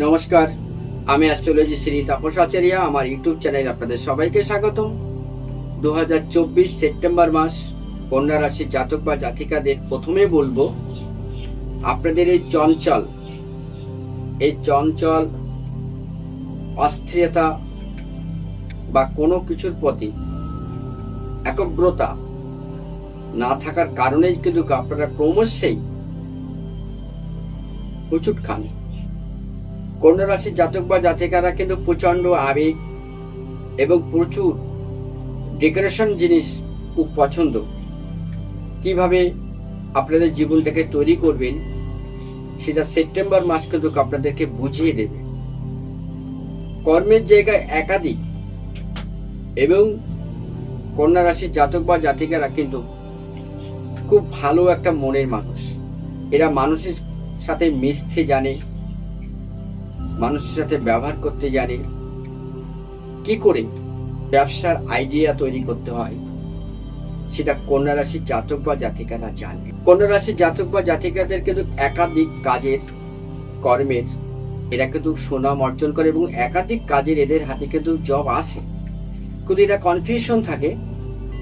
নমস্কার, আমি অ্যাস্ট্রোলজি শ্রী তাপস আচার্য। আমার ইউটিউব চ্যানেলে আপনাদের সবাইকে স্বাগতম। 2024 সেপ্টেম্বর মাস কন্যা রাশির জাতক বা জাতিকাদের প্রথমে বলবো, আপনাদের এই চঞ্চল অস্থিরতা বা কোনো কিছুর প্রতি একগ্রতা না থাকার কারণেই কিন্তু আপনারা ক্রমশই হুচুট খান। কন্যা রাশির জাতক বা জাতিকারা কিন্তু প্রচন্ড আবেগ এবং প্রচুর ডেকোরেশন জিনিস খুব পছন্দ। কিভাবে আপনাদের জীবনটাকে তৈরি করবেন সেটা সেপ্টেম্বর মাস কিন্তু আপনাদেরকে বুঝিয়ে দেবে। কর্মের জায়গায় একাধিক এবং কন্যা রাশির জাতক বা জাতিকারা কিন্তু খুব ভালো একটা মনের মানুষ। এরা মানুষের সাথে মিশতে জানে, মানুষের সাথে ব্যবহার করতে জানে, কি করে ব্যবসার আইডিয়া তৈরি করতে হয় সেটা কন্যা রাশির জাতক বা জাতিকারা জানে। কন্যা রাশির জাতক বা জাতিকাদের কিন্তু একাধিক কাজের কর্মের এরা কিন্তু সুনাম অর্জন করে এবং একাধিক কাজের এদের হাতে কিন্তু জব আসে, কিন্তু এরা কনফিউশন থাকে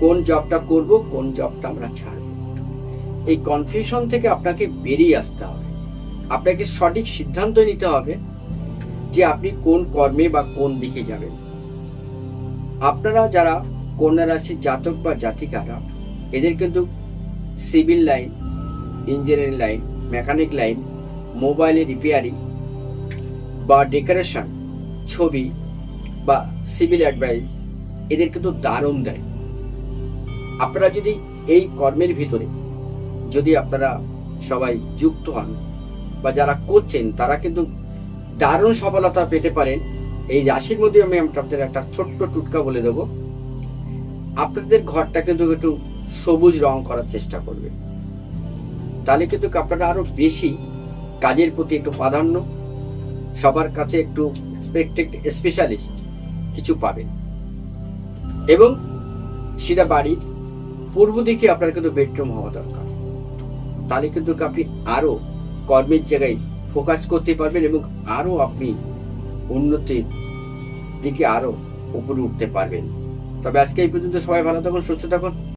কোন জবটা করব, কোন জবটা আমরা ছাড়ব। এই কনফিউশন থেকে আপনাকে বেরিয়ে আসতে হবে। আপনাকে সঠিক সিদ্ধান্ত নিতে হবে যে আপনি কোন কর্মে বা কোন দিকে যাবেন। আপনারা যারা কন্যা রাশির জাতক বা জাতিকারা, এদের কিন্তু civil line, engineering line, mechanic line, মোবাইলে রিপেয়ারিং বা ডেকোরেশন, ছবি বা সিভিল অ্যাডভাইস এদের কিন্তু দারুণ দেয়। আপনারা যদি এই কর্মের ভিতরে যদি আপনারা সবাই যুক্ত হন বা যারা করছেন তারা কিন্তু দারুণ সফলতা পেতে পারেন। এই রাশির মধ্যে আমি আপনাদের একটা ছোট্ট টুটকা বলে দেবো। আপনাদের ঘরটা কিন্তু একটু সবুজ রং করার চেষ্টা করবে, তাহলে কিন্তু আপনারা আরো বেশি কাজের প্রতি একটু প্রাধান্য, সবার কাছে একটু স্পেশালিস্ট কিছু পাবেন। এবং সেটা বাড়ির পূর্ব দিকে আপনার কিন্তু বেডরুম হওয়া দরকার, তাহলে কিন্তু আপনি আরো কর্মের জায়গায় ফোকাস করতে পারবেন এবং আরো আপনি উন্নতির দিকে আরো উপরে উঠতে পারবেন। তবে আজকে এই পর্যন্ত, সবাই ভালো থাকুন, সুস্থ থাকুন।